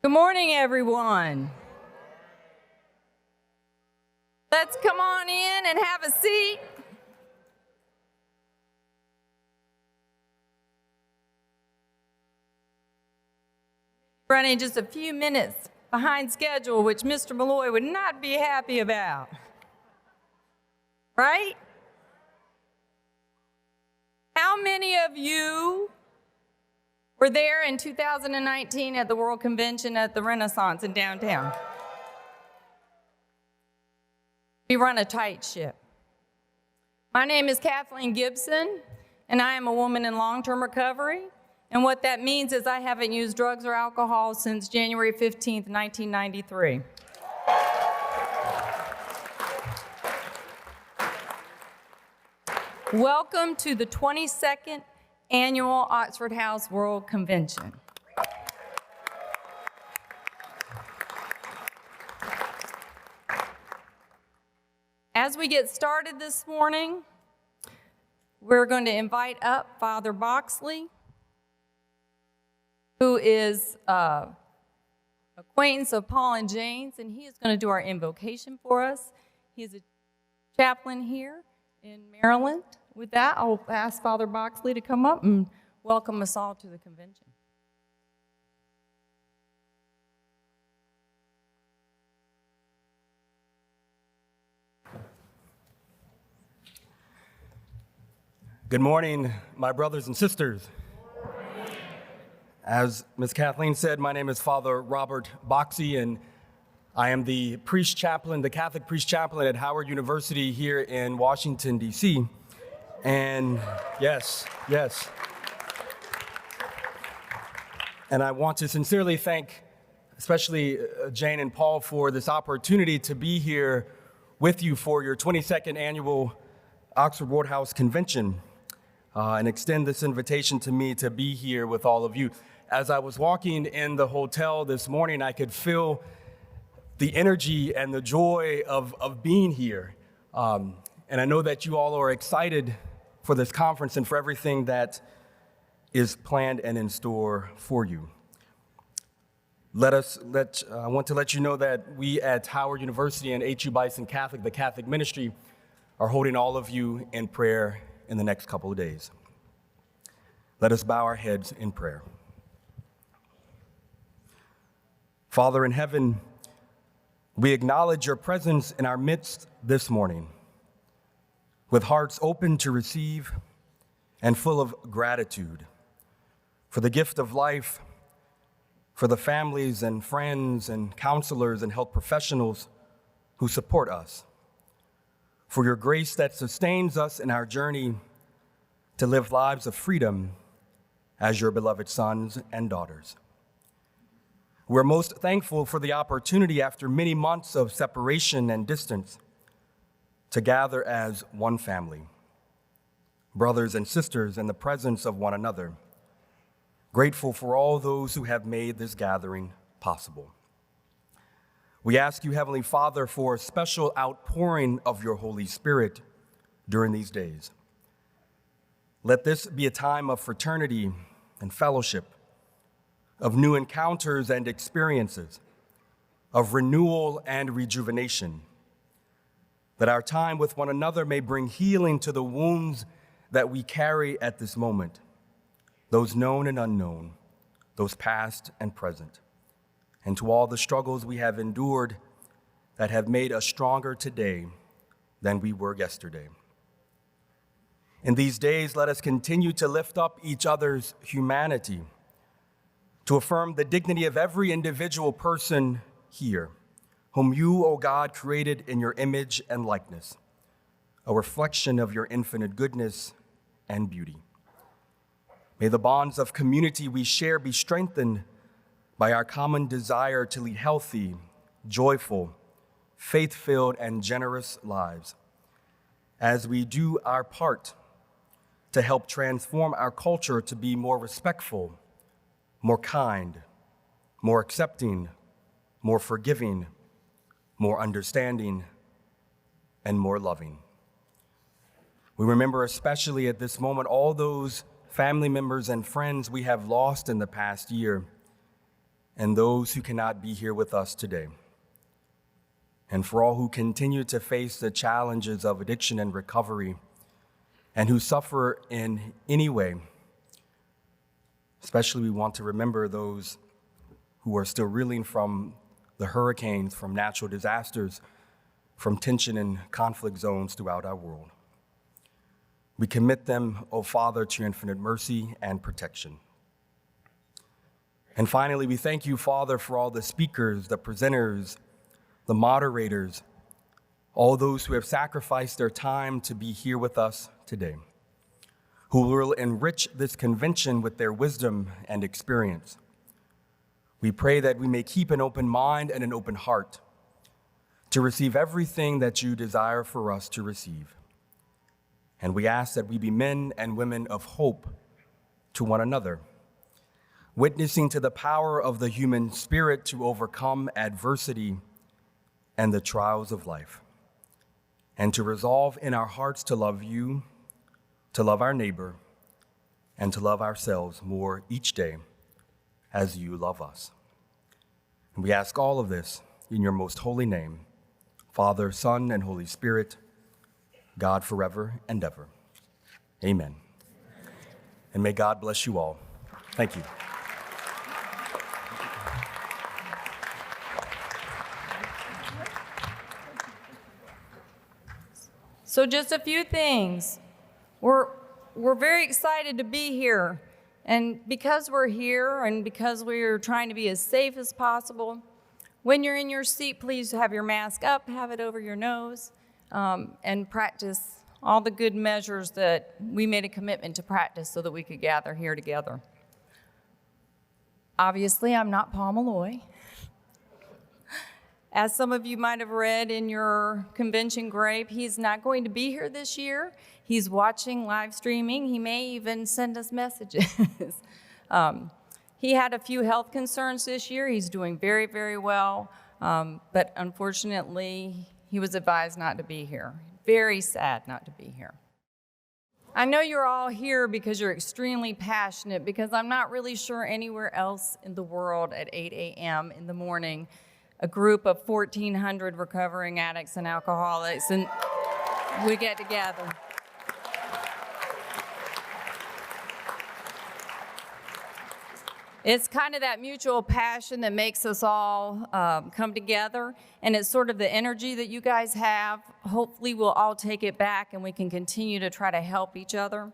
Good morning, everyone. Let's come on in and have a seat. Running just a few minutes behind schedule, which Mr. Malloy would not be happy about. Right? How many of you were there in 2019 at the World Convention at the Renaissance in downtown? We run a tight ship. My name is Kathleen Gibson, and I am a woman in long-term recovery. And what that means is I haven't used drugs or alcohol since January 15th, 1993. Welcome to the 22nd Annual Oxford House World Convention. As we get started this morning, we're going to invite up Father Boxley, who is acquaintance of Paul and Jane's, and he is going to do our invocation for us. He is a chaplain here in Maryland. With that, I'll ask Father Boxley to come up and welcome us all to the convention. Good morning, my brothers and sisters. As Ms. Kathleen said, my name is Father Robert Boxley, and I am the priest chaplain, the Catholic priest chaplain at Howard University here in Washington, D.C. And yes. And I want to sincerely thank especially Jane and Paul for this opportunity to be here with you for your 22nd annual Oxford World House Convention and extend this invitation to me to be here with all of you. As I was walking in the hotel this morning, I could feel the energy and the joy of being here. And I know that you all are excited for this conference and for everything that is planned and in store for you. I want to let you know that we at Howard University and HU Bison Catholic, the Catholic ministry, are holding all of you in prayer in the next couple of days. Let us bow our heads in prayer. Father in heaven, we acknowledge your presence in our midst this morning, with hearts open to receive and full of gratitude for the gift of life, for the families and friends and counselors and health professionals who support us, for your grace that sustains us in our journey to live lives of freedom as your beloved sons and daughters. We're most thankful for the opportunity after many months of separation and distance to gather as one family, brothers and sisters in the presence of one another, grateful for all those who have made this gathering possible. We ask you, Heavenly Father, for a special outpouring of your Holy Spirit during these days. Let this be a time of fraternity and fellowship, of new encounters and experiences, of renewal and rejuvenation, that our time with one another may bring healing to the wounds that we carry at this moment, those known and unknown, those past and present, and to all the struggles we have endured that have made us stronger today than we were yesterday. In these days, let us continue to lift up each other's humanity, to affirm the dignity of every individual person here, whom you, O God, created in your image and likeness, a reflection of your infinite goodness and beauty. May the bonds of community we share be strengthened by our common desire to lead healthy, joyful, faith-filled, and generous lives, as we do our part to help transform our culture to be more respectful, more kind, more accepting, more forgiving, more understanding, and more loving. We remember especially at this moment all those family members and friends we have lost in the past year, and those who cannot be here with us today. And for all who continue to face the challenges of addiction and recovery, and who suffer in any way. Especially we want to remember those who are still reeling from the hurricanes, from natural disasters, from tension and conflict zones throughout our world. We commit them, O Father, to your infinite mercy and protection. And finally, we thank you, Father, for all the speakers, the presenters, the moderators, all those who have sacrificed their time to be here with us today, who will enrich this convention with their wisdom and experience. We pray that we may keep an open mind and an open heart to receive everything that you desire for us to receive. And we ask that we be men and women of hope to one another, witnessing to the power of the human spirit to overcome adversity and the trials of life, and to resolve in our hearts to love you, to love our neighbor, and to love ourselves more each day as you love us. And we ask all of this in your most holy name, Father, Son, and Holy Spirit, God forever and ever. Amen. And may God bless you all. Thank you. So just a few things. We're very excited to be here. And because we're here and because we're trying to be as safe as possible, when you're in your seat, please have your mask up, have it over your nose, and practice all the good measures that we made a commitment to practice so that we could gather here together. Obviously, I'm not Paul Malloy. As some of you might have read in your convention grape, he's not going to be here this year. He's watching live streaming. He may even send us messages. He had a few health concerns this year. He's doing very, very well, but unfortunately, he was advised not to be here. Very sad not to be here. I know you're all here because you're extremely passionate, because I'm not really sure anywhere else in the world at 8 a.m. in the morning a group of 1,400 recovering addicts and alcoholics, and we get together. It's kind of that mutual passion that makes us all come together, and it's sort of the energy that you guys have. Hopefully we'll all take it back and we can continue to try to help each other.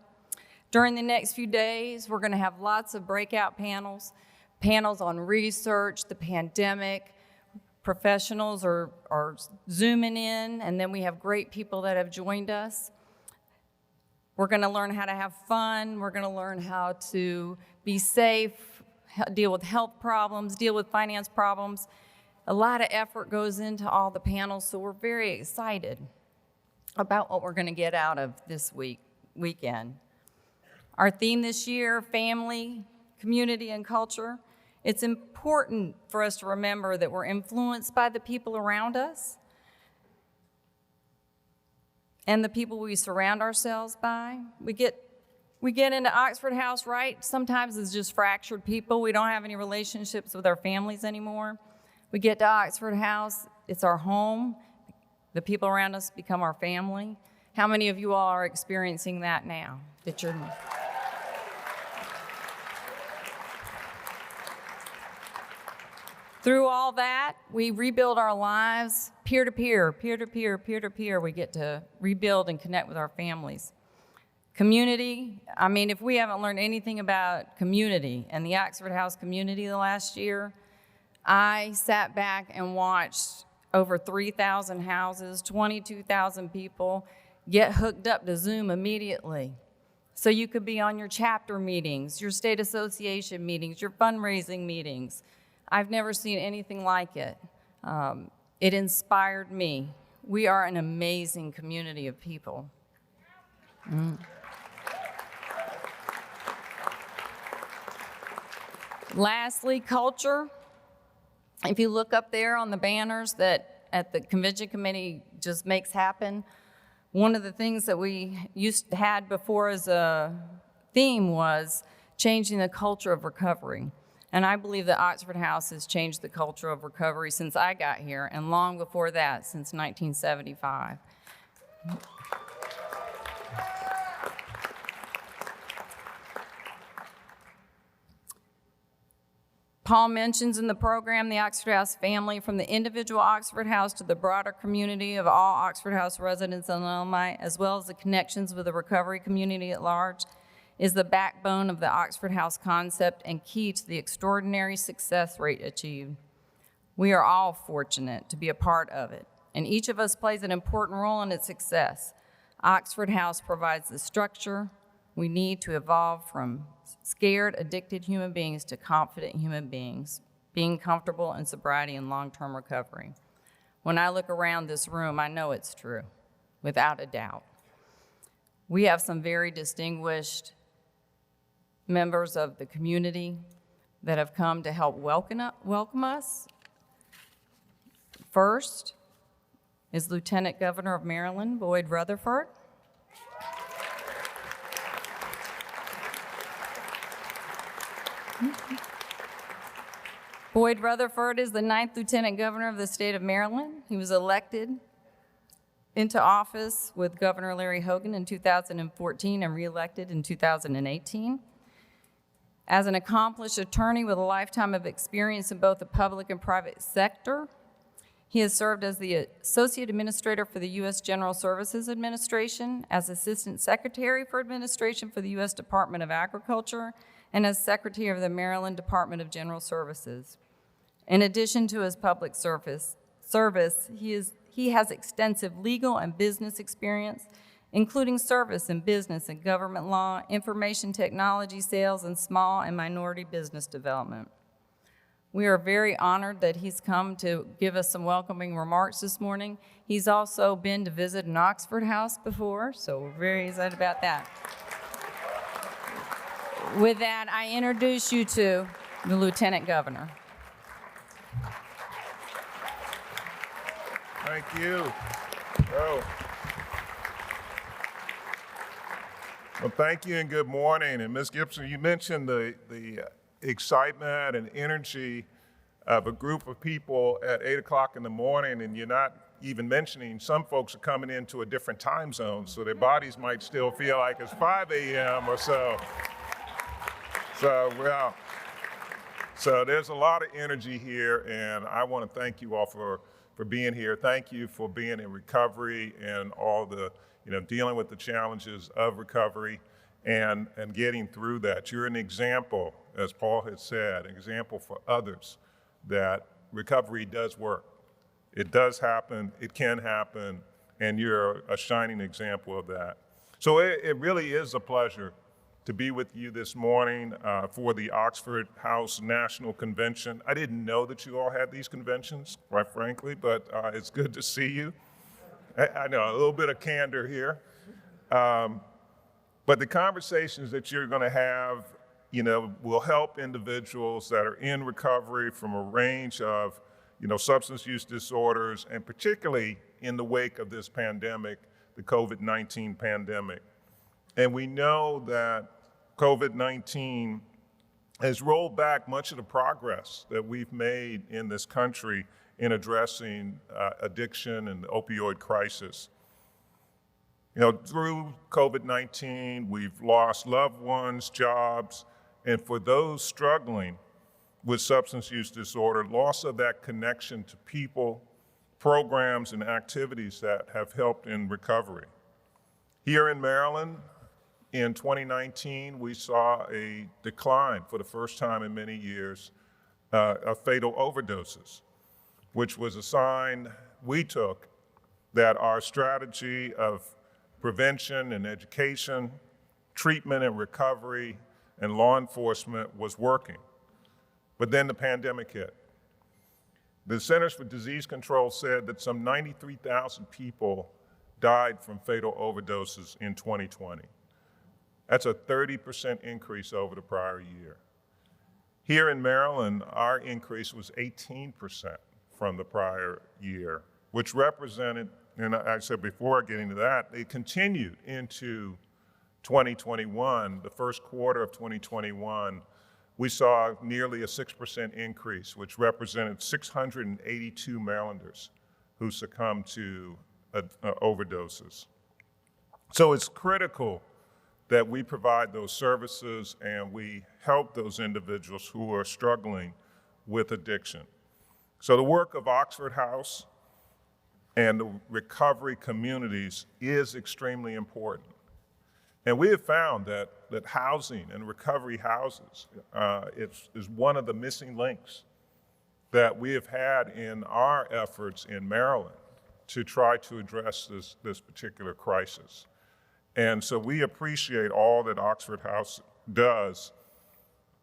During the next few days, we're gonna have lots of breakout panels on research, the pandemic. Professionals are Zooming in, and then we have great people that have joined us. We're gonna learn how to have fun. We're gonna learn how to be safe, deal with health problems, deal with finance problems. A lot of effort goes into all the panels, so we're very excited about what we're gonna get out of this weekend. Our theme this year, family, community, and culture. It's important for us to remember that we're influenced by the people around us and the people we surround ourselves by. We get into Oxford House, right? Sometimes it's just fractured people. We don't have any relationships with our families anymore. We get to Oxford House, it's our home. The people around us become our family. How many of you all are experiencing that now? That you're... Through all that, we rebuild our lives peer-to-peer, peer-to-peer, peer-to-peer. We get to rebuild and connect with our families. Community, I mean, if we haven't learned anything about community and the Oxford House community the last year, I sat back and watched over 3,000 houses, 22,000 people get hooked up to Zoom immediately. So you could be on your chapter meetings, your state association meetings, your fundraising meetings. I've never seen anything like it. It inspired me. We are an amazing community of people. Lastly, culture. If you look up there on the banners that at the convention committee just makes happen, one of the things that we had before as a theme was changing the culture of recovery. And I believe that Oxford House has changed the culture of recovery since I got here, and long before that, since 1975. Paul mentions in the program the Oxford House family, from the individual Oxford House to the broader community of all Oxford House residents and alumni, as well as the connections with the recovery community at large, is the backbone of the Oxford House concept and key to the extraordinary success rate achieved. We are all fortunate to be a part of it, and each of us plays an important role in its success. Oxford House provides the structure we need to evolve from scared, addicted human beings to confident human beings, being comfortable in sobriety and long-term recovery. When I look around this room, I know it's true, without a doubt. We have some very distinguished members of the community that have come to help welcome us. First is Lieutenant Governor of Maryland, Boyd Rutherford. Boyd Rutherford is the 9th Lieutenant Governor of the state of Maryland. He was elected into office with Governor Larry Hogan in 2014 and reelected in 2018. As an accomplished attorney with a lifetime of experience in both the public and private sector, he has served as the Associate Administrator for the U.S. General Services Administration, as Assistant Secretary for Administration for the U.S. Department of Agriculture, and as Secretary of the Maryland Department of General Services. In addition to his public service, he has extensive legal and business experience, including service in business and government law, information technology, sales, and small and minority business development. We are very honored that he's come to give us some welcoming remarks this morning. He's also been to visit an Oxford House before, so we're very excited about that. With that, I introduce you to the Lieutenant Governor. Thank you. Oh. Well, thank you and good morning. And Ms. Gibson, you mentioned the excitement and energy of a group of people at 8 o'clock in the morning, and you're not even mentioning some folks are coming into a different time zone, so their bodies might still feel like it's 5 a.m. or so. So there's a lot of energy here, and I want to thank you all for being here. Thank you for being in recovery and all the, dealing with the challenges of recovery and getting through that. You're an example, as Paul has said, an example for others that recovery does work. It does happen, it can happen, and you're a shining example of that. So it really is a pleasure to be with you this morning for the Oxford House National Convention. I didn't know that you all had these conventions, quite frankly, but it's good to see you. I know, a little bit of candor here. But the conversations that you're gonna have, will help individuals that are in recovery from a range of, substance use disorders, and particularly in the wake of this pandemic, the COVID-19 pandemic. And we know that COVID-19 has rolled back much of the progress that we've made in this country in addressing addiction and the opioid crisis. Through COVID-19, we've lost loved ones, jobs, and for those struggling with substance use disorder, loss of that connection to people, programs, and activities that have helped in recovery. Here in Maryland, in 2019, we saw a decline for the first time in many years of fatal overdoses, which was a sign we took that our strategy of prevention and education, treatment and recovery, and law enforcement was working. But then the pandemic hit. The Centers for Disease Control said that some 93,000 people died from fatal overdoses in 2020. That's a 30% increase over the prior year. Here in Maryland, our increase was 18% from the prior year, which represented, and I said before getting to that, it continued into 2021. The first quarter of 2021 we saw nearly a 6% increase, which represented 682 Marylanders who succumbed to overdoses. So it's critical that we provide those services and we help those individuals who are struggling with addiction. So the work of Oxford House and the recovery communities is extremely important. And we have found that housing and recovery houses is one of the missing links that we have had in our efforts in Maryland to try to address this particular crisis. And so we appreciate all that Oxford House does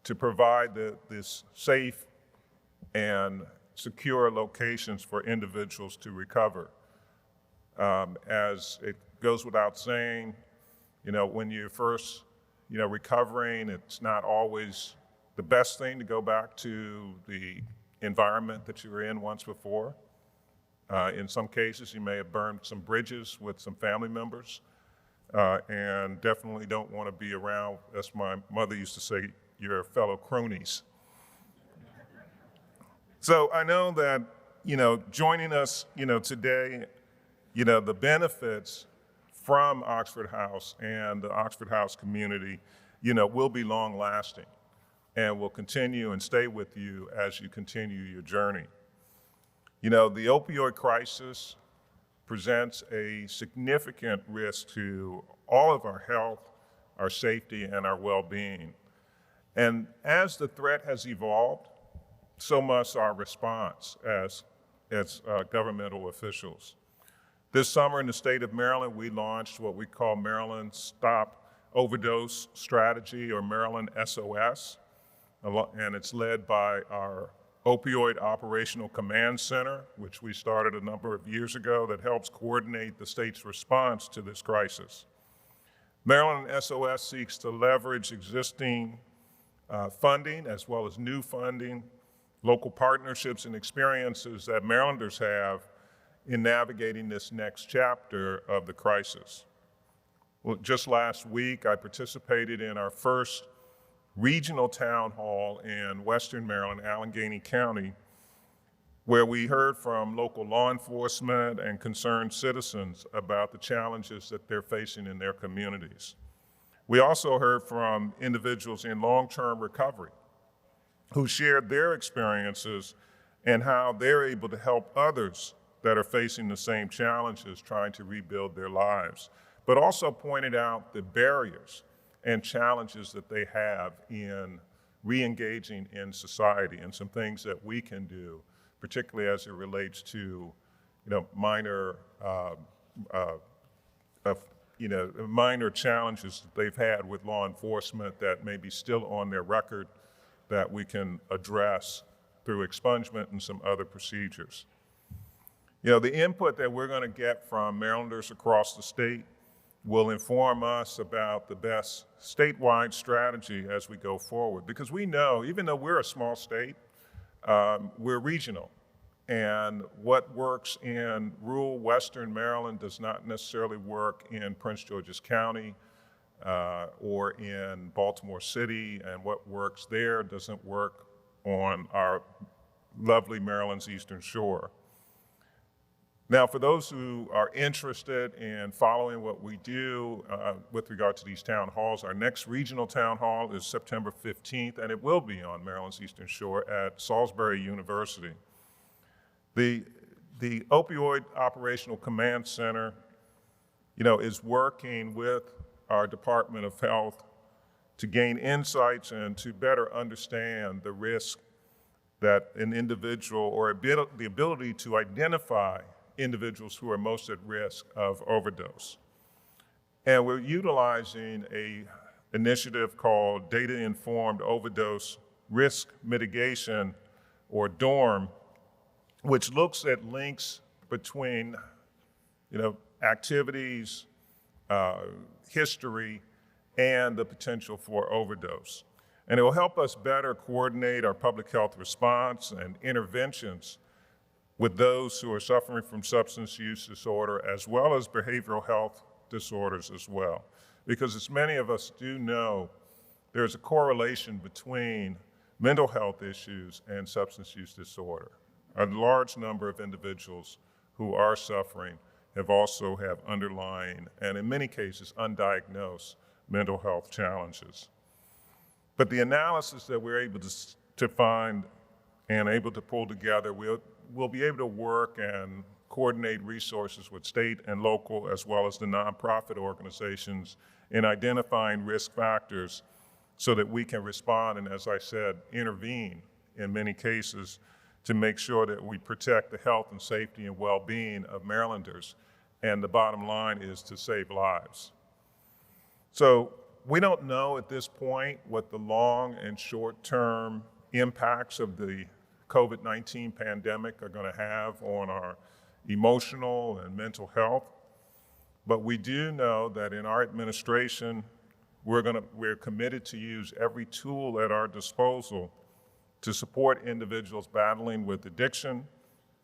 to provide this safe and secure locations for individuals to recover. As it goes without saying, when you're first, recovering, it's not always the best thing to go back to the environment that you were in once before. In some cases, you may have burned some bridges with some family members, and definitely don't want to be around, as my mother used to say, your fellow cronies. So I know that, joining us, today, the benefits from Oxford House and the Oxford House community, will be long lasting and will continue and stay with you as you continue your journey. The opioid crisis presents a significant risk to all of our health, our safety, and our well-being. And as the threat has evolved, so must our response as governmental officials. This summer in the state of Maryland, we launched what we call Maryland Stop Overdose Strategy, or Maryland SOS, and it's led by our Opioid Operational Command Center, which we started a number of years ago, that helps coordinate the state's response to this crisis. Maryland SOS seeks to leverage existing funding as well as new funding, local partnerships and experiences that Marylanders have in navigating this next chapter of the crisis. Well, just last week, I participated in our first regional town hall in Western Maryland, Allegheny County, where we heard from local law enforcement and concerned citizens about the challenges that they're facing in their communities. We also heard from individuals in long-term recovery who shared their experiences and how they're able to help others that are facing the same challenges trying to rebuild their lives, but also pointed out the barriers and challenges that they have in re-engaging in society and some things that we can do, particularly as it relates to minor challenges that they've had with law enforcement that may be still on their record that we can address through expungement and some other procedures. The input that we're going to get from Marylanders across the state will inform us about the best statewide strategy as we go forward. Because we know, even though we're a small state, we're regional. And what works in rural Western Maryland does not necessarily work in Prince George's County or in Baltimore City, and what works there doesn't work on our lovely Maryland's Eastern Shore. Now, for those who are interested in following what we do with regard to these town halls, our next regional town hall is September 15th, and it will be on Maryland's Eastern Shore at Salisbury University. The Opioid Operational Command Center, is working with our Department of Health to gain insights and to better understand the risk that an individual, or the ability to identify individuals who are most at risk of overdose. And we're utilizing an initiative called Data-Informed Overdose Risk Mitigation, or DORM, which looks at links between activities, history, and the potential for overdose. And it will help us better coordinate our public health response and interventions with those who are suffering from substance use disorder, as well as behavioral health disorders as well. Because as many of us do know, there's a correlation between mental health issues, and substance use disorder. A large number of individuals who are suffering also have underlying, and in many cases, undiagnosed mental health challenges. But the analysis that we're able to find and able to pull together, we'll be able to work and coordinate resources with state and local, as well as the nonprofit organizations, in identifying risk factors so that we can respond and, as I said, intervene in many cases to make sure that we protect the health and safety and well-being of Marylanders. And the bottom line is to save lives. So we don't know at this point what the long and short-term impacts of the COVID-19 pandemic are going to have on our emotional and mental health. But we do know that in our administration, we're committed to use every tool at our disposal to support individuals battling with addiction,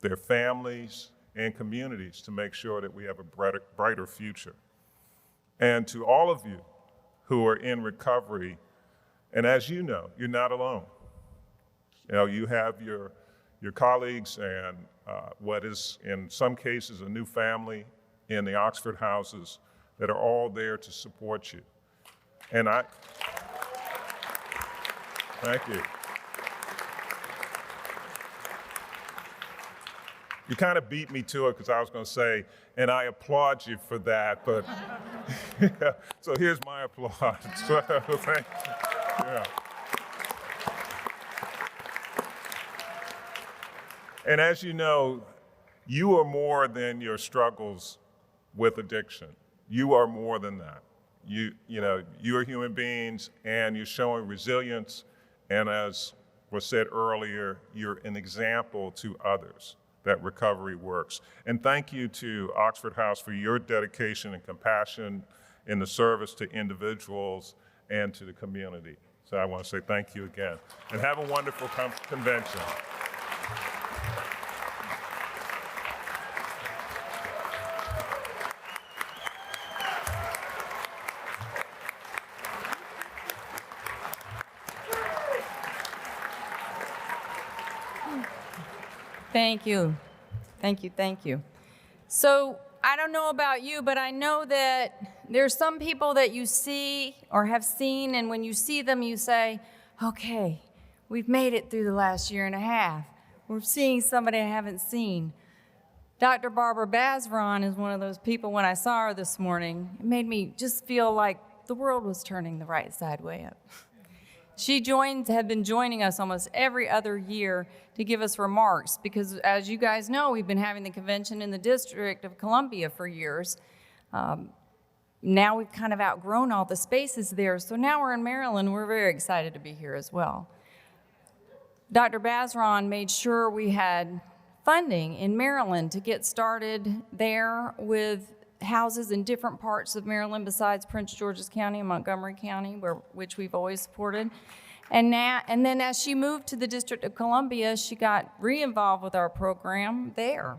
their families, and communities to make sure that we have a brighter future. And to all of you who are in recovery, and as you know, you're not alone. You know, you have your colleagues and what is in some cases a new family in the Oxford houses that are all there to support you. And thank you. You kind of beat me to it because I was going to say, and I applaud you for that, but so here's my applause. So, thank you. Yeah. And as you know, you are more than your struggles with addiction. You are more than that. You are human beings, and you're showing resilience, and as was said earlier, you're an example to others that recovery works. And thank you to Oxford House for your dedication and compassion in the service to individuals and to the community. So I want to say thank you again, and have a wonderful convention. Thank you. Thank you, thank you. So I don't know about you, but I know that there's some people that you see or have seen, and when you see them, you say, okay, we've made it through the last year and a half. We're seeing somebody I haven't seen. Dr. Barbara Bazron is one of those people. When I saw her this morning, it made me just feel like the world was turning the right side way up. She had been joining us almost every other year to give us remarks because, as you guys know, we've been having the convention in the District of Columbia for years. Now we've kind of outgrown all the spaces there, so now we're in Maryland. We're very excited to be here as well. Dr. Bazron made sure we had funding in Maryland to get started there with houses in different parts of Maryland besides Prince George's County and Montgomery County, which we've always supported. And then as she moved to the District of Columbia, she got re-involved with our program there.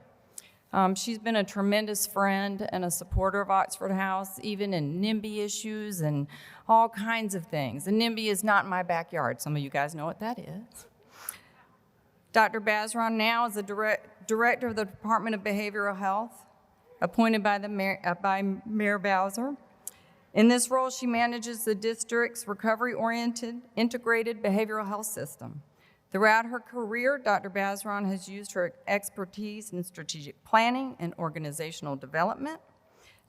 She's been a tremendous friend and a supporter of Oxford House, even in NIMBY issues and all kinds of things. And NIMBY is not in my backyard. Some of you guys know what that is. Dr. Bazron now is the director of the Department of Behavioral Health, appointed by Mayor Bowser. In this role, she manages the district's recovery-oriented, integrated behavioral health system. Throughout her career, Dr. Bazron has used her expertise in strategic planning and organizational development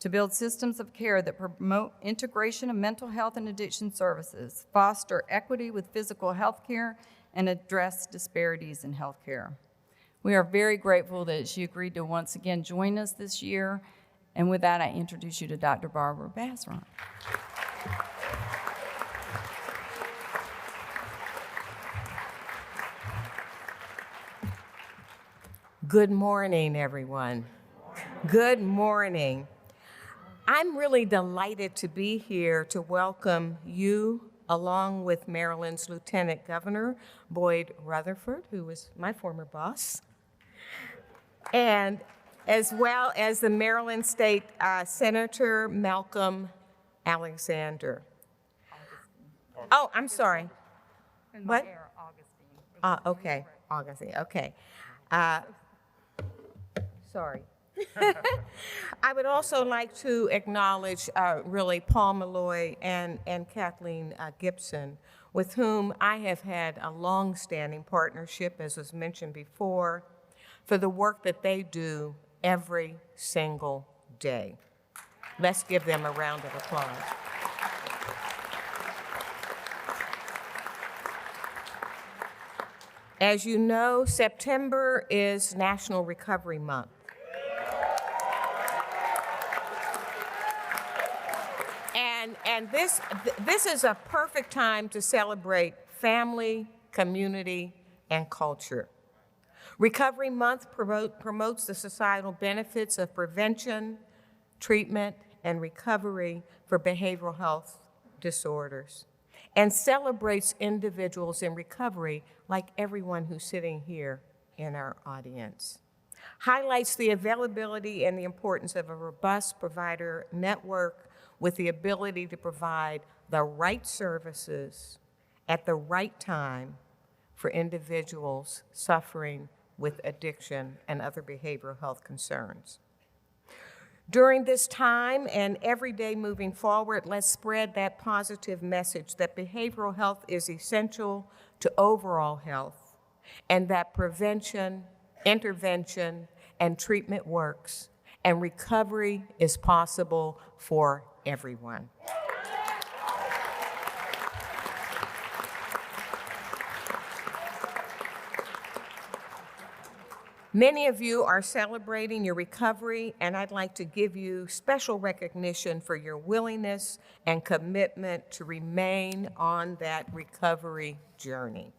to build systems of care that promote integration of mental health and addiction services, foster equity with physical health care, and address disparities in health care. We are very grateful that she agreed to once again join us this year. And with that, I introduce you to Dr. Barbara Bazron. Good morning, everyone. Good morning. I'm really delighted to be here to welcome you, along with Maryland's Lieutenant Governor, Boyd Rutherford, who was my former boss, and as well as the Maryland State Senator Malcolm Alexander. Oh, I'm sorry. What? Okay, Augustine, okay. Sorry. I would also like to acknowledge really Paul Malloy and Kathleen Gibson, with whom I have had a long-standing partnership, as was mentioned before, for the work that they do every single day. Let's give them a round of applause. As you know, September is National Recovery Month. And this is a perfect time to celebrate family, community, and culture. Recovery Month promotes the societal benefits of prevention, treatment, and recovery for behavioral health disorders, and celebrates individuals in recovery like everyone who's sitting here in our audience. Highlights the availability and the importance of a robust provider network with the ability to provide the right services at the right time for individuals suffering with addiction and other behavioral health concerns. During this time and every day moving forward, let's spread that positive message that behavioral health is essential to overall health, and that prevention, intervention, and treatment works, and recovery is possible for everyone. Many of you are celebrating your recovery, and I'd like to give you special recognition for your willingness and commitment to remain on that recovery journey.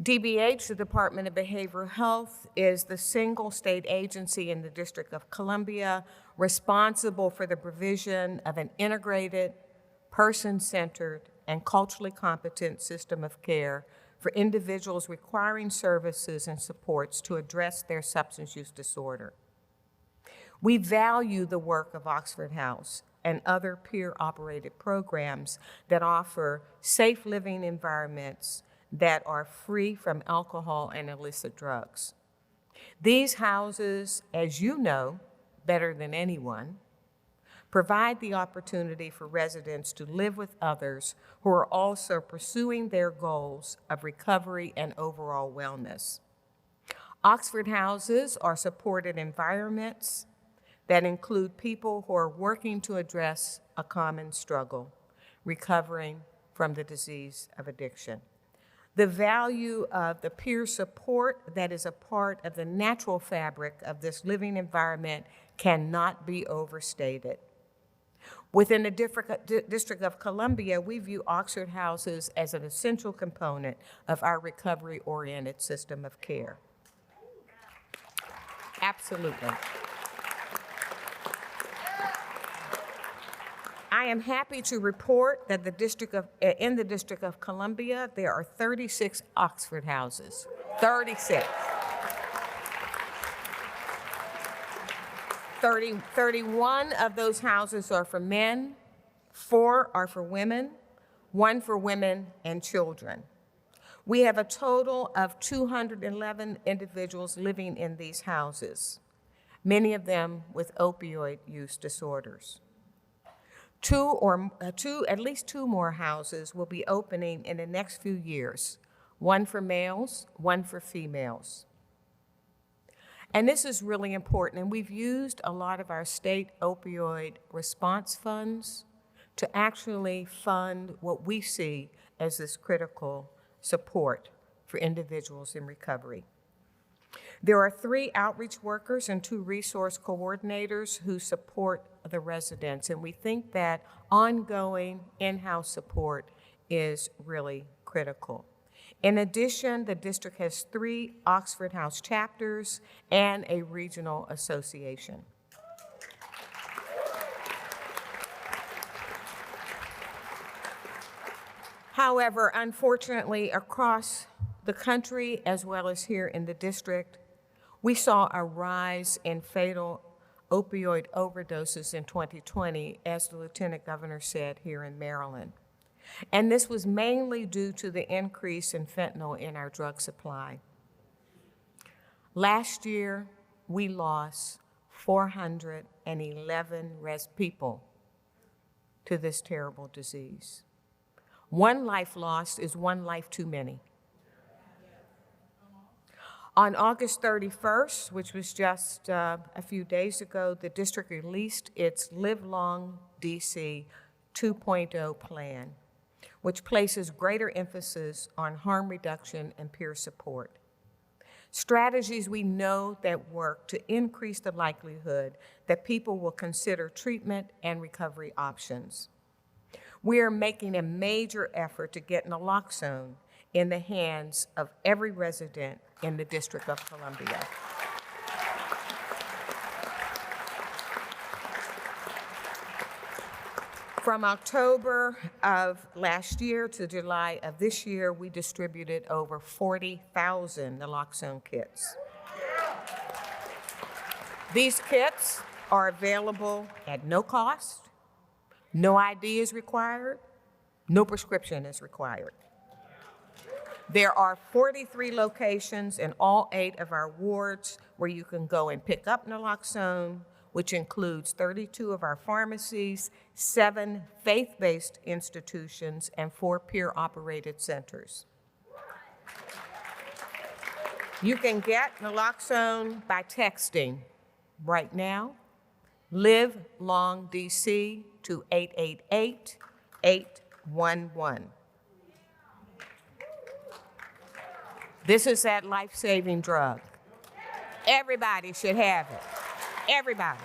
DBH, the Department of Behavioral Health, is the single state agency in the District of Columbia responsible for the provision of an integrated, person-centered, and culturally competent system of care for individuals requiring services and supports to address their substance use disorder. We value the work of Oxford House and other peer-operated programs that offer safe living environments that are free from alcohol and illicit drugs. These houses, as you know better than anyone, provide the opportunity for residents to live with others who are also pursuing their goals of recovery and overall wellness. Oxford houses are supported environments that include people who are working to address a common struggle, recovering from the disease of addiction. The value of the peer support that is a part of the natural fabric of this living environment cannot be overstated. Within the District of Columbia, we view Oxford houses as an essential component of our recovery-oriented system of care. Absolutely. I am happy to report that in the District of Columbia, there are 36 Oxford houses. 36. 31 of those houses are for men, 4 are for women, 1 for women and children. We have a total of 211 individuals living in these houses, many of them with opioid use disorders. At least two more houses will be opening in the next few years, 1 for males, 1 for females. And this is really important, and we've used a lot of our state opioid response funds to actually fund what we see as this critical support for individuals in recovery. There are 3 outreach workers and 2 resource coordinators who support the residents, and we think that ongoing in-house support is really critical. In addition, the district has 3 Oxford House chapters and a regional association. However, unfortunately, across the country, as well as here in the district, we saw a rise in fatal opioid overdoses in 2020, as the Lieutenant Governor said here in Maryland. And this was mainly due to the increase in fentanyl in our drug supply. Last year, we lost 411 people to this terrible disease. One life lost is one life too many. On August 31st, which was just a few days ago, the district released its Live Long DC 2.0 plan, which places greater emphasis on harm reduction and peer support. Strategies we know that work to increase the likelihood that people will consider treatment and recovery options. We are making a major effort to get naloxone in the hands of every resident in the District of Columbia. From October of last year to July of this year, we distributed over 40,000 naloxone kits. These kits are available at no cost, no ID is required, no prescription is required. There are 43 locations in all 8 of our wards where you can go and pick up naloxone, which includes 32 of our pharmacies, 7 faith-based institutions, and 4 peer-operated centers. You can get naloxone by texting right now, Live Long DC to 888-811. This is that life-saving drug. Everybody should have it. Everybody.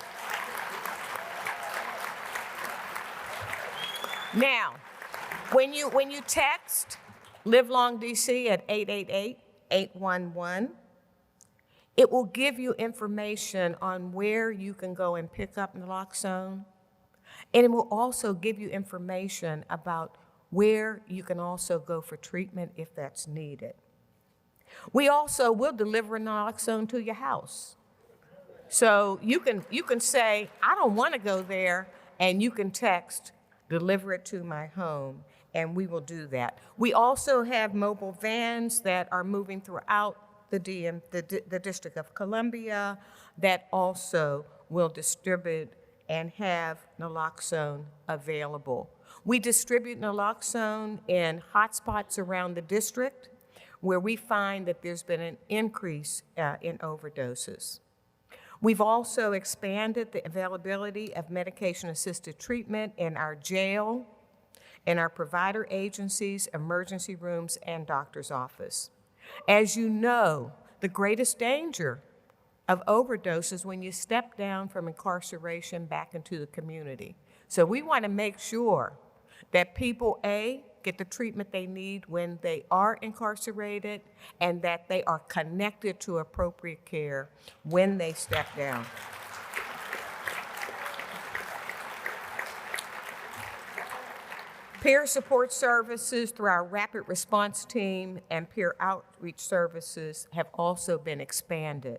Now, when you text Live Long DC at 888-811, it will give you information on where you can go and pick up naloxone, and it will also give you information about where you can also go for treatment if that's needed. We also will deliver naloxone to your house. So you can say, I don't want to go there, and you can text, deliver it to my home, and we will do that. We also have mobile vans that are moving throughout the District of Columbia that also will distribute and have naloxone available. We distribute naloxone in hotspots around the district where we find that there's been an increase in overdoses. We've also expanded the availability of medication-assisted treatment in our jail, in our provider agencies, emergency rooms, and doctor's office. As you know, the greatest danger of overdose is when you step down from incarceration back into the community. So we want to make sure that people, A, get the treatment they need when they are incarcerated, and that they are connected to appropriate care when they step down. Peer support services through our rapid response team and peer outreach services have also been expanded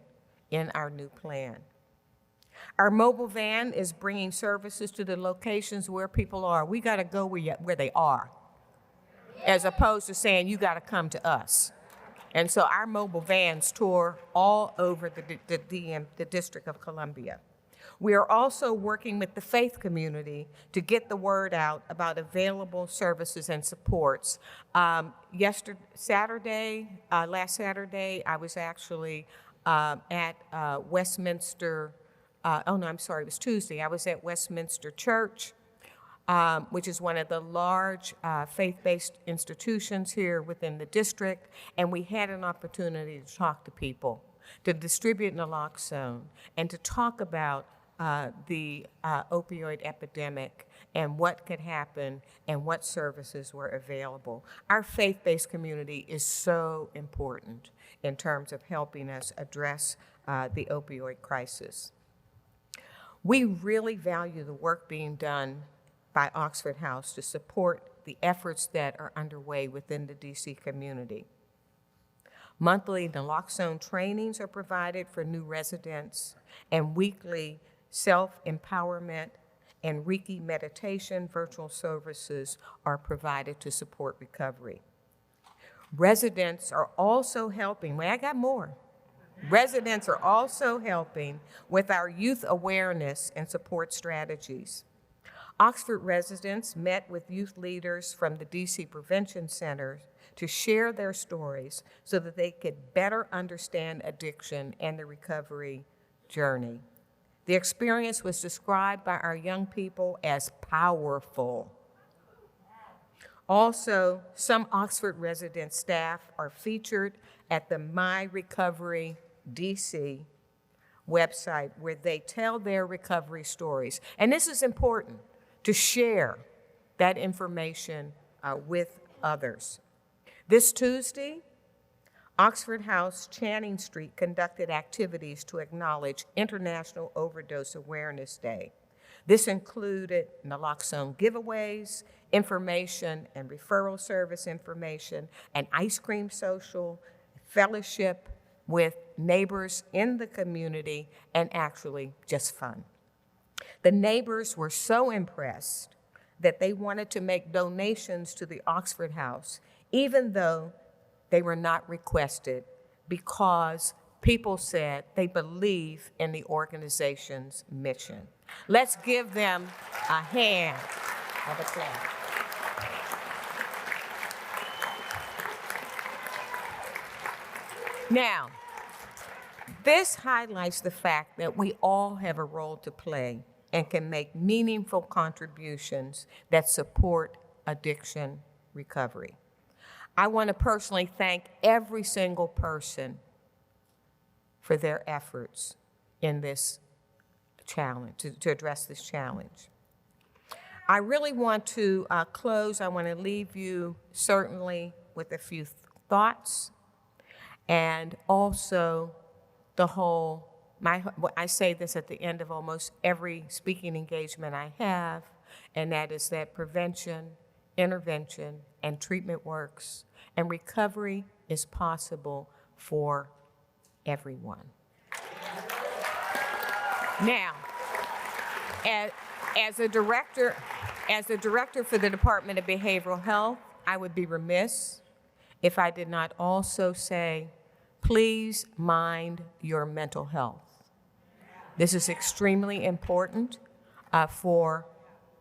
in our new plan. Our mobile van is bringing services to the locations where people are. We got to go where they are, as opposed to saying, you got to come to us. And so our mobile vans tour all over the District of Columbia. We are also working with the faith community to get the word out about available services and supports. Last Saturday, I was actually at Westminster, it was Tuesday. I was at Westminster Church, which is one of the large faith-based institutions here within the district, and we had an opportunity to talk to people, to distribute naloxone, and to talk about the opioid epidemic and what could happen and what services were available. Our faith-based community is so important in terms of helping us address the opioid crisis. We really value the work being done by Oxford House to support the efforts that are underway within the DC community. Monthly naloxone trainings are provided for new residents, and weekly self-empowerment and Reiki meditation virtual services are provided to support recovery. Residents are also helping. Wait, I got more. Residents are also helping with our youth awareness and support strategies. Oxford residents met with youth leaders from the DC Prevention Center to share their stories so that they could better understand addiction and the recovery journey. The experience was described by our young people as powerful. Also, some Oxford resident staff are featured at the My Recovery DC website where they tell their recovery stories. And this is important, to share that information with others. This Tuesday, Oxford House, Channing Street, conducted activities to acknowledge International Overdose Awareness Day. This included naloxone giveaways, information and referral service information, an ice cream social, fellowship with neighbors in the community, and actually just fun. The neighbors were so impressed that they wanted to make donations to the Oxford House, even though they were not requested, because people said they believe in the organization's mission. Let's give them a hand of applause. Now, this highlights the fact that we all have a role to play and can make meaningful contributions that support addiction recovery. I want to personally thank every single person for their efforts in this challenge, to address this challenge. I really want to close. I want to leave you certainly with a few thoughts, and also the whole, I say this at the end of almost every speaking engagement I have, and that is that prevention, intervention, and treatment works, and recovery is possible for everyone. Now, as a director for the Department of Behavioral Health, I would be remiss if I did not also say, please mind your mental health. This is extremely important for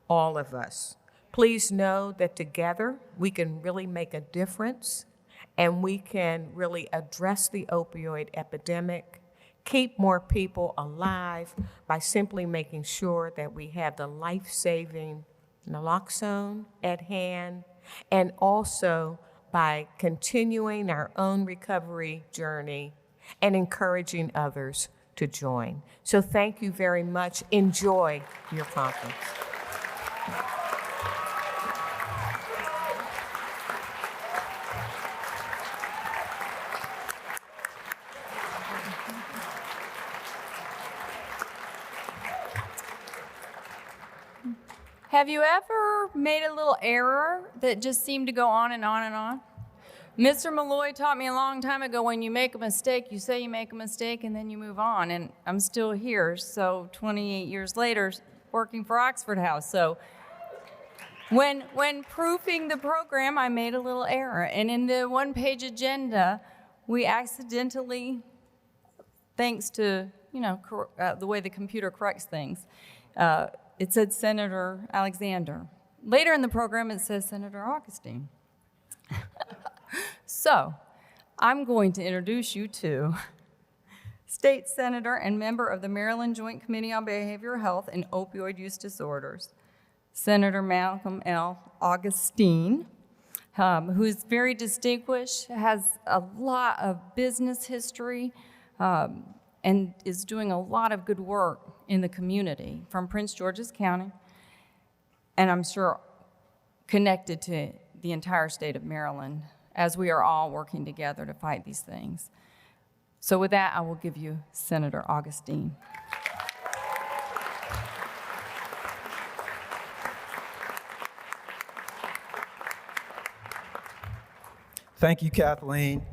all of us. Please know that together we can really make a difference, and we can really address the opioid epidemic, keep more people alive by simply making sure that we have the life-saving naloxone at hand, and also by continuing our own recovery journey and encouraging others to join. So thank you very much. Enjoy your conference. Have you ever made a little error that just seemed to go on and on and on? Mr. Malloy taught me a long time ago, when you make a mistake, you say you make a mistake and then you move on. And I'm still here, so 28 years later, working for Oxford House. So when proofing the program, I made a little error. And in the one-page agenda, we accidentally, thanks to the way the computer corrects things, it said Senator Alexander. Later in the program, it says Senator Augustine. So I'm going to introduce you to State Senator and member of the Maryland Joint Committee on Behavioral Health and Opioid Use Disorders, Senator Malcolm L. Augustine, who is very distinguished, has a lot of business history, and is doing a lot of good work in the community from Prince George's County, and I'm sure connected to the entire state of Maryland, as we are all working together to fight these things. So with that, I will give you Senator Augustine. Thank you, Kathleen.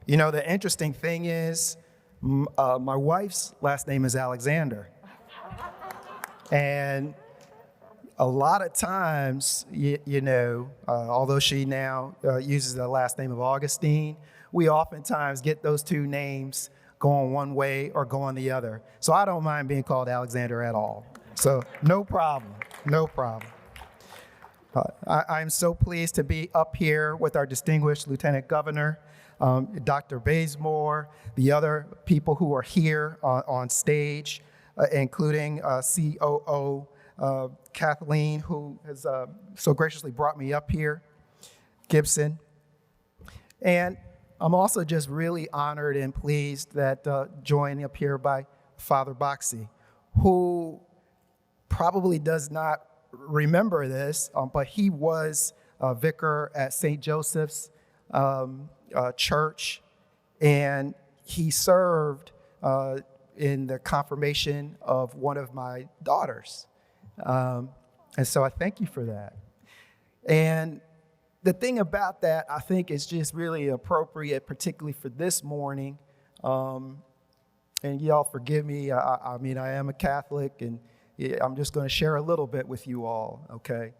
You know, the interesting thing is, my wife's last name is Alexander. And a lot of times, although she now uses the last name of Augustine, we oftentimes get those two names going one way or going the other. So I don't mind being called Alexander at all. So no problem, no problem. I'm so pleased to be up here with our distinguished Lieutenant Governor, Dr. Bazemore, the other people who are here on stage, including COO Kathleen, who has so graciously brought me up here, Gibson. And I'm also just really honored and pleased that joined up here by Father Boxey, who probably does not remember this, but he was a vicar at St. Joseph's Church, and he served in the confirmation of one of my daughters. And so I thank you for that. And the thing about that, I think, is just really appropriate, particularly for this morning. And y'all forgive me. I mean, I am a Catholic, and I'm just going to share a little bit with you all, okay?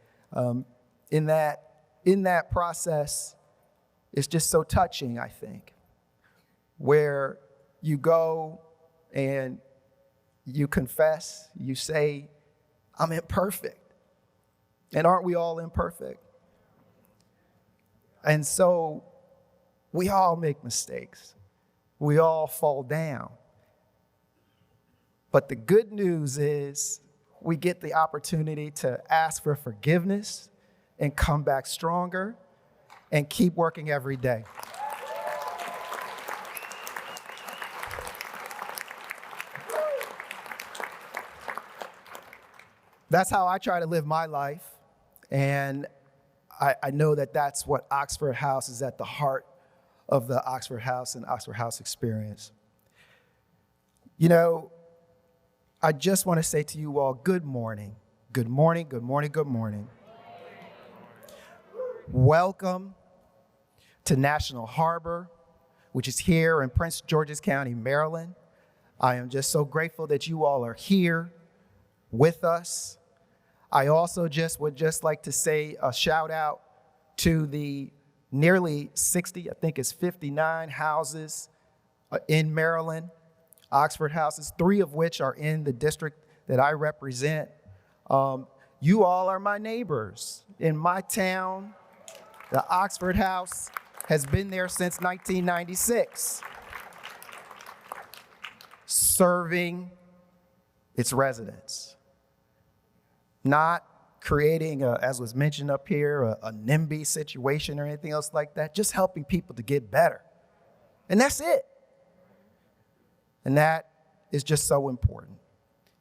In that process, it's just so touching, I think, where you go and you confess, you say, I'm imperfect. And aren't we all imperfect? And so we all make mistakes. We all fall down. But the good news is we get the opportunity to ask for forgiveness and come back stronger and keep working every day. That's how I try to live my life, and I know that that's what Oxford House is at the heart of the Oxford House and Oxford House experience. You know, I just want to say to you all, good morning. Good morning, good morning, good morning. Welcome to National Harbor, which is here in Prince George's County, Maryland. I am just so grateful that you all are here with us. I also would like to say a shout out to the nearly 60, I think it's 59 houses in Maryland, Oxford houses, 3 of which are in the district that I represent. You all are my neighbors. In my town, the Oxford House has been there since 1996, serving its residents. Not creating, as was mentioned up here, a NIMBY situation or anything else like that, just helping people to get better. And that's it. And that is just so important.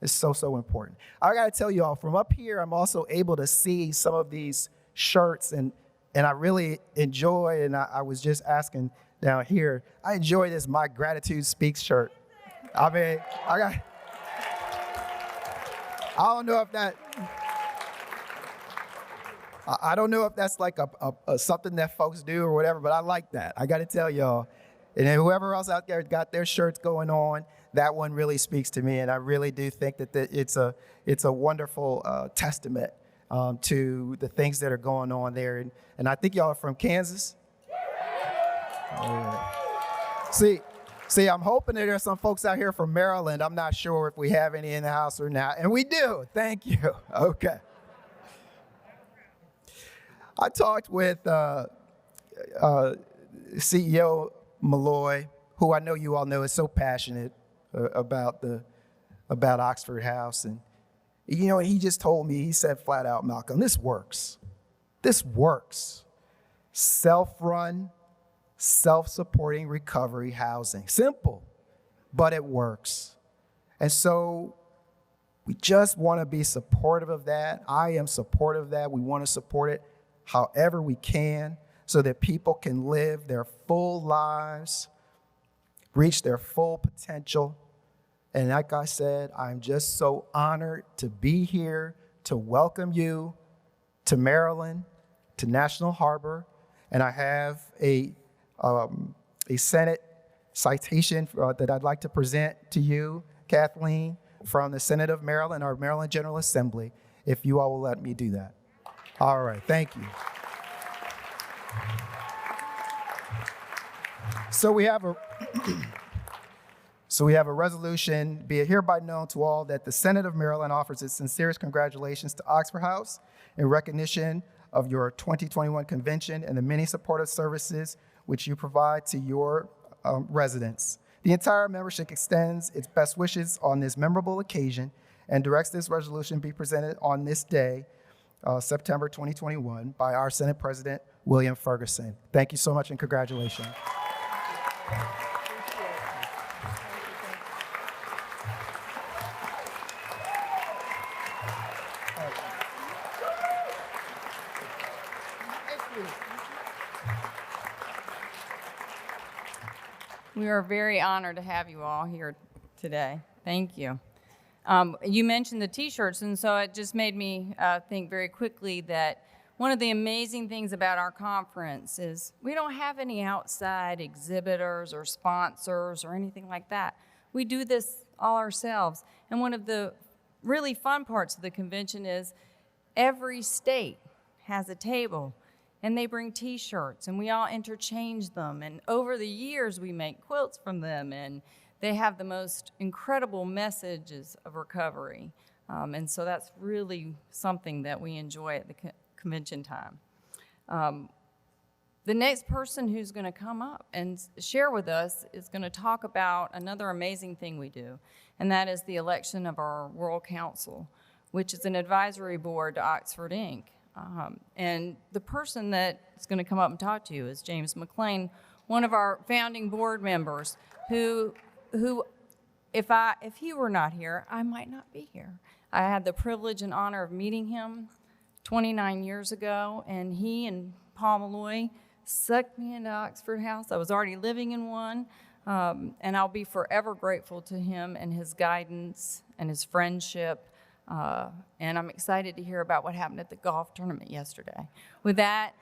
It's so, so important. I gotta tell you all, from up here, I'm also able to see some of these shirts, and I really enjoy, and I was just asking down here, I enjoy this My Gratitude Speaks shirt. I mean, I don't know if that's like a something that folks do or whatever, but I like that. I got to tell y'all. And then whoever else out there got their shirts going on, that one really speaks to me, and I really do think that it's a wonderful testament to the things that are going on there. And I think y'all are from Kansas. See, I'm hoping that there's some folks out here from Maryland. I'm not sure if we have any in the house or not, and we do. Thank you. Okay. I talked with CEO Malloy, who I know you all know is so passionate about Oxford House, and he just told me, he said flat out, Malcolm, this works. This works. Self-run, self-supporting recovery housing. Simple, but it works. And so we just want to be supportive of that. I am supportive of that. We want to support it however we can so that people can live their full lives, reach their full potential. And like I said, I'm just so honored to be here to welcome you to Maryland, to National Harbor. And I have a Senate citation that I'd like to present to you, Kathleen, from the Senate of Maryland, our Maryland General Assembly. if you all will let me do that. All right, thank you. So we have a resolution, be it hereby known to all that the Senate of Maryland offers its sincerest congratulations to Oxford House in recognition of your 2021 convention and the many supportive services which you provide to your residents. The entire membership extends its best wishes on this memorable occasion and directs this resolution be presented on this day, September 2021, by our Senate President, William Ferguson. Thank you so much and congratulations. We are very honored to have you all here today. Thank you. You mentioned the T-shirts, and so it just made me think very quickly that one of the amazing things about our conference is we don't have any outside exhibitors or sponsors or anything like that. We do this all ourselves. And one of the really fun parts of the convention is every state has a table, and they bring T-shirts, and we all interchange them. And over the years, we make quilts from them, and they have the most incredible messages of recovery. And so that's really something that we enjoy at the convention time. The next person who's going to come up and share with us is going to talk about another amazing thing we do, and that is the election of our World Council, which is an advisory board to Oxford Inc. And the person that's going to come up and talk to you is James McLean, one of our founding board members, who if he were not here, I might not be here. I had the privilege and honor of meeting him 29 years ago, and he and Paul Malloy sucked me into Oxford House. I was already living in one, and I'll be forever grateful to him and his guidance and his friendship. And I'm excited to hear about what happened at the golf tournament yesterday. With that,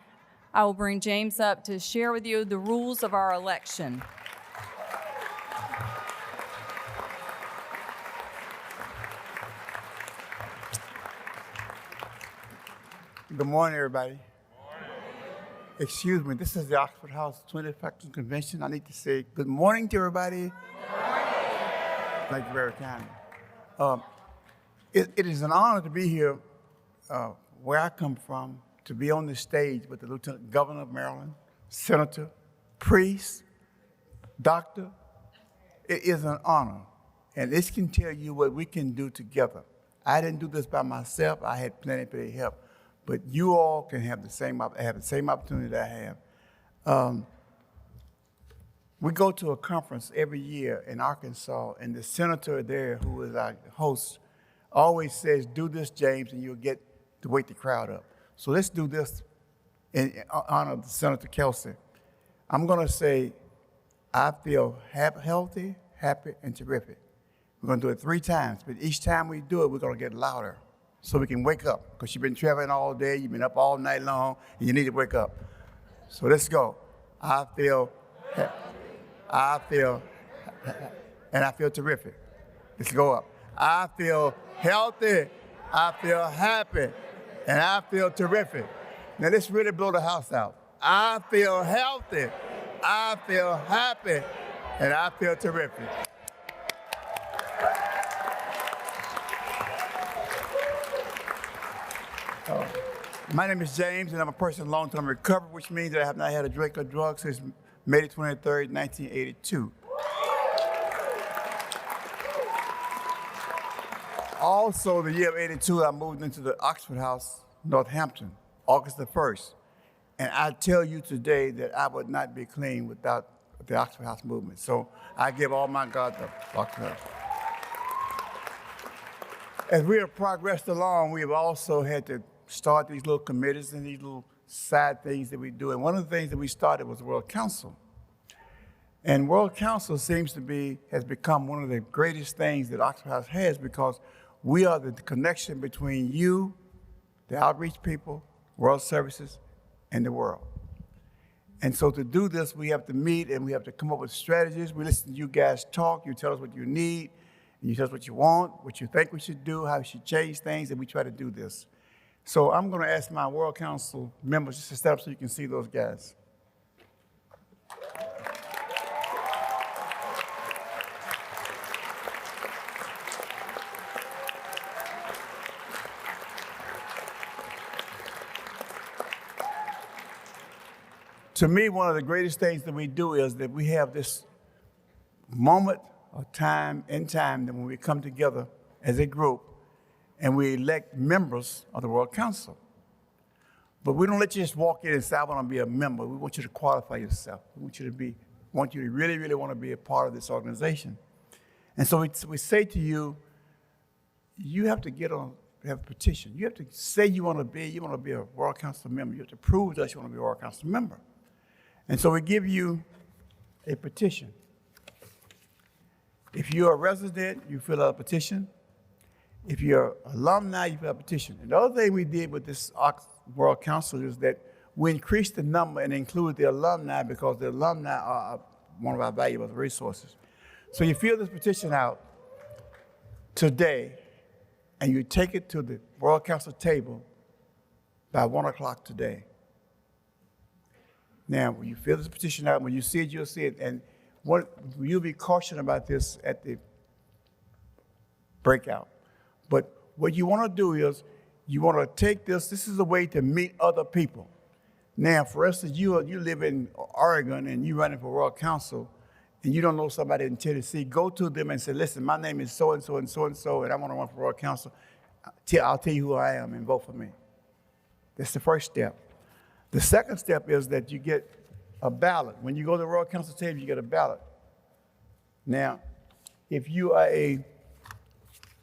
I will bring James up to share with you the rules of our election. Good morning, everybody. Good morning. Excuse me, this is the Oxford House 22nd Convention. I need to say good morning to everybody. Good morning. Thank you very kindly. It is an honor to be here where I come from, to be on the stage with the Lieutenant Governor of Maryland, Senator, priest, doctor. It is an honor, and this can tell you what we can do together. I didn't do this by myself. I had plenty of help. But you all can have the same opportunity that I have. We go to a conference every year in Arkansas, and the senator there, who is our host, always says, "Do this, James, and you'll get to wake the crowd up." So let's do this in honor of Senator Kelsey. I'm going to say, I feel healthy, happy, and terrific. We're going to do it 3 times, but each time we do it, we're going to get louder, so we can wake up, because you've been traveling all day, you've been up all night long, and you need to wake up. So let's go. I feel terrific. Let's go up. I feel healthy, I feel happy, and I feel terrific. Now let's really blow the house out. I feel healthy, I feel happy, and I feel terrific. My name is James, and I'm a person in long-term recovery, which means that I have not had a drink or drug since May 23rd, 1982. Also, the year of 82, I moved into the Oxford House, Northampton, August the 1st. And I tell you today that I would not be clean without the Oxford House movement. So I give all my God to Oxford House. As we have progressed along, we have also had to start these little committees and these little side things that we do. And one of the things that we started was World Council. And World Council has become one of the greatest things that Oxford House has, because we are the connection between you, the outreach people, World Services, and the world. And so to do this, we have to meet and we have to come up with strategies. We listen to you guys talk, you tell us what you need, You tell us what you want, what you think we should do, how we should change things, and we try to do this. So I'm going to ask my World Council members just to step up so you can see those guys. To me, one of the greatest things that we do is that we have this moment of time that when we come together as a group and we elect members of the World Council. But we don't let you just walk in and say, I want to be a member. We want you to qualify yourself. We want you to really, really want to be a part of this organization. And so we say to you, you have to have a petition. You have to say you want to be a World Council member. You have to prove to us you want to be a World Council member. And so we give you a petition. If you're a resident, you fill out a petition. If you're alumni, you fill out a petition. And the other thing we did with this World Council is that we increased the number and included the alumni because the alumni are one of our valuable resources. So you fill this petition out today, and you take it to the World Council table by 1 o'clock today. Now, when you fill this petition out, when you see it, you'll see it. And you'll be cautioned about this at the breakout. But what you want to do is you want to take this is a way to meet other people. Now, for instance, you live in Oregon and you're running for World Council and you don't know somebody in Tennessee, go to them and say, listen, my name is so-and-so and so-and-so, and I want to run for World Council. I'll tell you who I am and vote for me. That's the first step. The second step is that you get a ballot. When you go to the World Council table, you get a ballot. Now, if you are a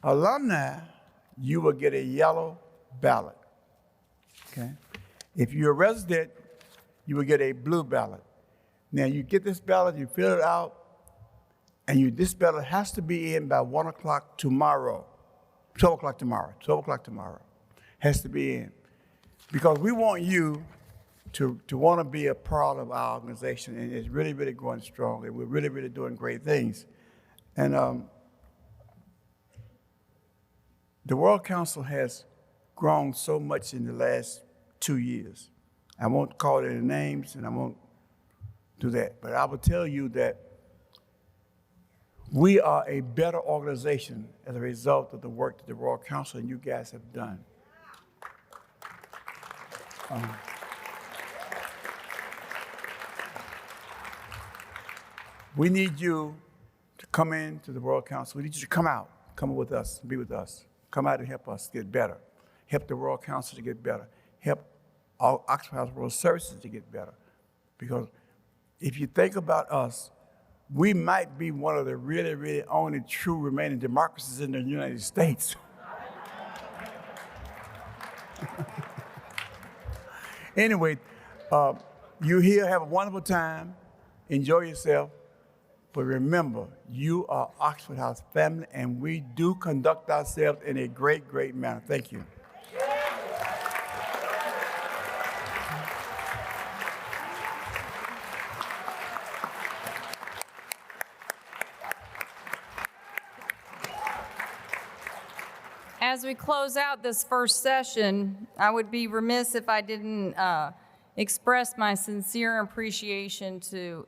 alumni, you will get a yellow ballot, okay? If you're a resident, you will get a blue ballot. Now, you get this ballot, you fill it out, and this ballot has to be in by 1 o'clock tomorrow, 12 o'clock tomorrow, has to be in. Because we want you to want to be a part of our organization, and it's really, really going strong, and we're really, really doing great things. And the World Council has grown so much in the last 2 years. I won't call any names, and I won't do that, but I will tell you that we are a better organization as a result of the work that the World Council and you guys have done. We need you to come into the World Council. We need you to come with us, be with us. Come out and help us get better. Help the World Council to get better. Help all Oxford House World Services to get better. Because if you think about us, we might be one of the really, really only true remaining democracies in the United States. Anyway, you're here, have a wonderful time, enjoy yourself. But remember, you are Oxford House family, and we do conduct ourselves in a great, great manner. Thank you. As we close out this first session, I would be remiss if I didn't express my sincere appreciation to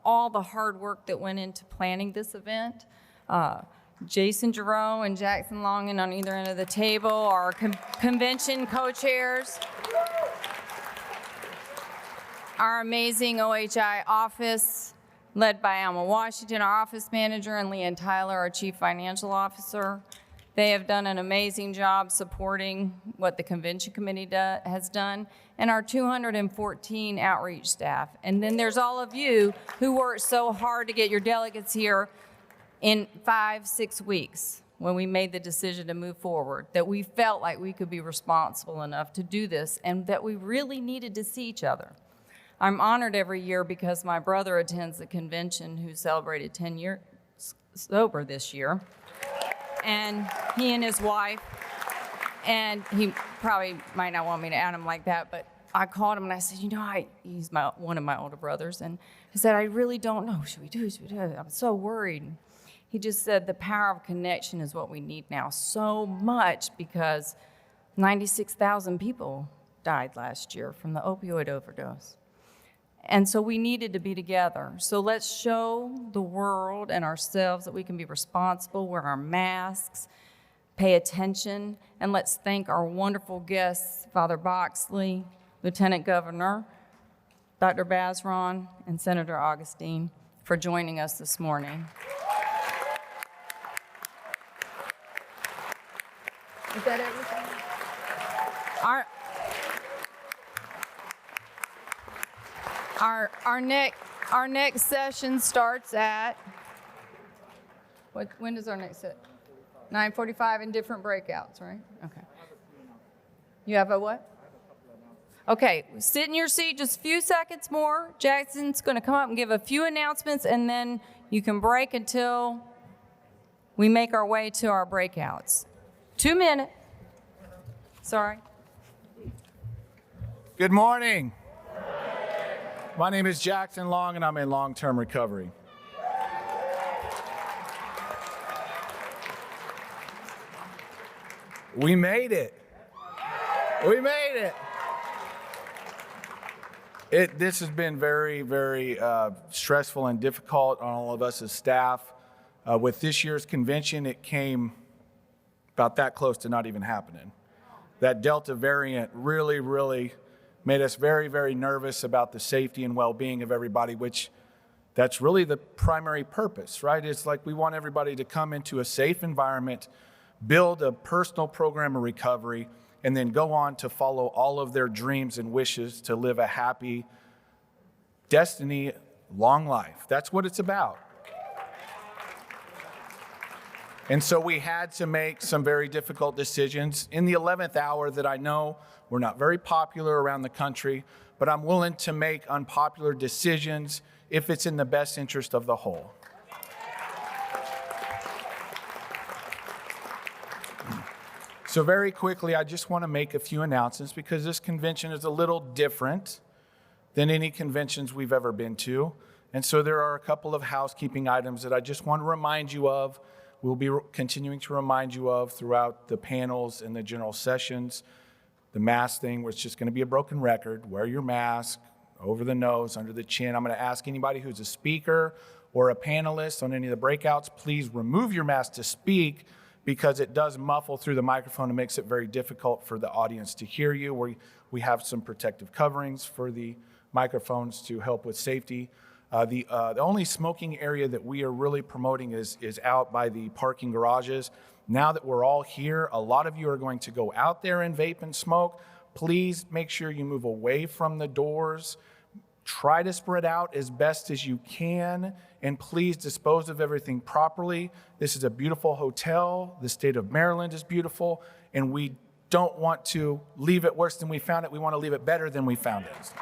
all the hard work that went into planning this event. Jason Giroux and Jackson Longan on either end of the table, our convention co-chairs, our amazing OHI office, led by Alma Washington, our office manager, and Leanne Tyler, our chief financial officer. They have done an amazing job supporting what the convention committee has done, and our 214 outreach staff. And then there's all of you who worked so hard to get your delegates here in 5-6 weeks when we made the decision to move forward, that we felt like we could be responsible enough to do this and that we really needed to see each other. I'm honored every year because my brother attends the convention, who celebrated 10 years sober this year. And he and his wife, and he probably might not want me to add him like that, but I called him and I said, you know, he's one of my older brothers, and I said, I really don't know. Should we do it? I'm so worried. He just said the power of connection is what we need now so much because 96,000 people died last year from the opioid overdose. And so we needed to be together. So let's show the world and ourselves that we can be responsible, wear our masks, pay attention, and let's thank our wonderful guests, Father Boxley, Lieutenant Governor, Dr. Bazron, and Senator Augustine for joining us this morning. Is that everything? Our next session starts at, when does our next set? 9:45 in different breakouts, right? Okay. You have a what? Okay, sit in your seat just a few seconds more. Jackson's going to come up and give a few announcements, and then you can break until we make our way to our breakouts. 2 minutes. Sorry. Good morning. My name is Jackson Long, and I'm in long-term recovery. We made it. We made it. This has been very, very stressful and difficult on all of us as staff. With this year's convention, it came about that close to not even happening. That Delta variant really made us very, very nervous about the safety and well-being of everybody, which that's really the primary purpose, right? It's like we want everybody to come into a safe environment, build a personal program of recovery, and then go on to follow all of their dreams and wishes to live a happy, destiny, long life. That's what it's about. And so we had to make some very difficult decisions in the 11th hour that I know were not very popular around the country, but I'm willing to make unpopular decisions if it's in the best interest of the whole. So very quickly, I just want to make a few announcements because this convention is a little different than any conventions we've ever been to. And so there are a couple of housekeeping items that I just want to remind you of. We'll be continuing to remind you of throughout the panels and the general sessions. The mask thing, where it's just going to be a broken record. Wear your mask over the nose, under the chin. I'm going to ask anybody who's a speaker or a panelist on any of the breakouts, please remove your mask to speak because it does muffle through the microphone and makes it very difficult for the audience to hear you. We have some protective coverings for the microphones to help with safety. The only smoking area that we are really promoting is out by the parking garages. Now that we're all here, a lot of you are going to go out there and vape and smoke. Please make sure you move away from the doors. Try to spread out as best as you can, and please dispose of everything properly. This is a beautiful hotel. The state of Maryland is beautiful, and we don't want to leave it worse than we found it. We want to leave it better than we found it.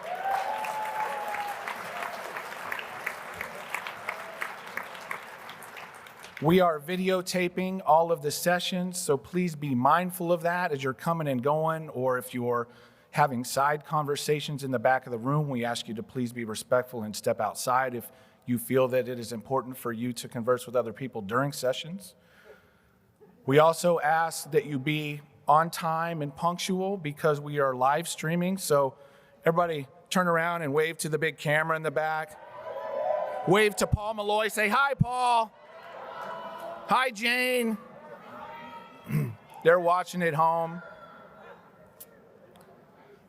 We are videotaping all of the sessions, so please be mindful of that as you're coming and going, or if you're having side conversations in the back of the room, we ask you to please be respectful and step outside if you feel that it is important for you to converse with other people during sessions. We also ask that you be on time and punctual because we are live streaming, so everybody turn around and wave to the big camera in the back. Wave to Paul Malloy, say, "Hi, Paul." Hi, Jane. They're watching at home.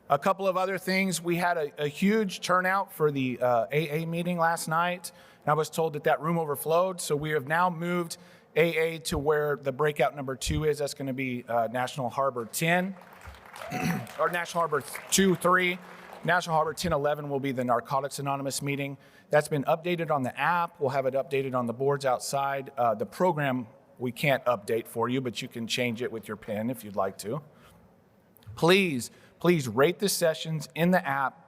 A couple of other things. We had a huge turnout for the AA meeting last night. And I was told that room overflowed. So we have now moved AA to where the breakout number 2 is. That's going to be National Harbor 10, or National Harbor 2-3. National Harbor 10-11 will be the Narcotics Anonymous meeting. That's been updated on the app. We'll have it updated on the boards outside. The program we can't update for you, but you can change it with your pen if you'd like to. Please rate the sessions in the app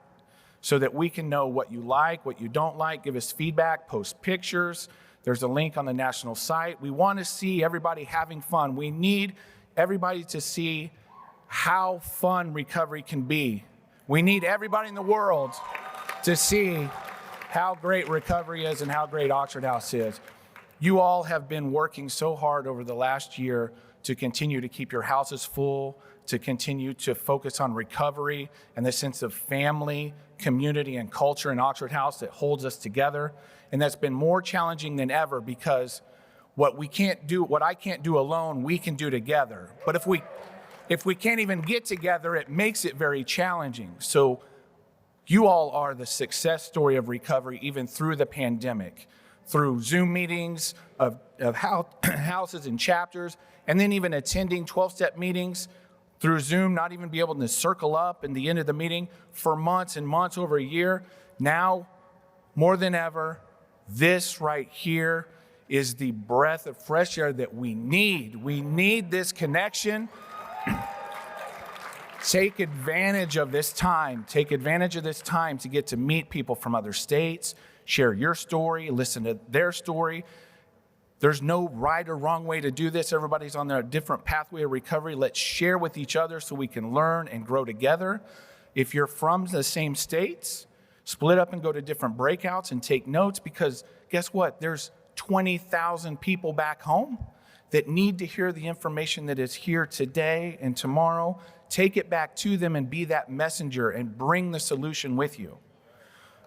so that we can know what you like, what you don't like. Give us feedback, post pictures. There's a link on the national site. We want to see everybody having fun. We need everybody to see how fun recovery can be. We need everybody in the world to see how great recovery is and how great Oxford House is. You all have been working so hard over the last year to continue to keep your houses full, to continue to focus on recovery and the sense of family, community, and culture in Oxford House that holds us together. And that's been more challenging than ever because what I can't do alone, we can do together. But if we can't even get together, it makes it very challenging. So you all are the success story of recovery, even through the pandemic, through Zoom meetings of houses and chapters, and then even attending 12-step meetings through Zoom, not even be able to circle up in the end of the meeting for months and months, over a year. Now, more than ever, this right here is the breath of fresh air that we need. We need this connection. Take advantage of this time. Take advantage of this time to get to meet people from other states, share your story, listen to their story. There's no right or wrong way to do this. Everybody's on their different pathway of recovery. Let's share with each other so we can learn and grow together. If you're from the same states, split up and go to different breakouts and take notes, because guess what? There's 20,000 people back home that need to hear the information that is here today and tomorrow. Take it back to them and be that messenger and bring the solution with you.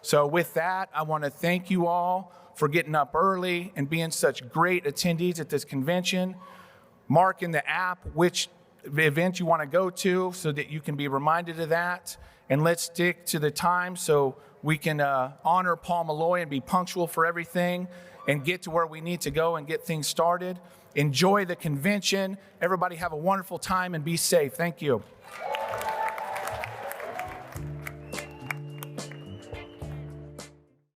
So with that, I want to thank you all for getting up early and being such great attendees at this convention. Mark in the app which event you want to go to so that you can be reminded of that. And let's stick to the time so we can honor Paul Malloy and be punctual for everything and get to where we need to go and get things started. Enjoy the convention. Everybody have a wonderful time and be safe. Thank you.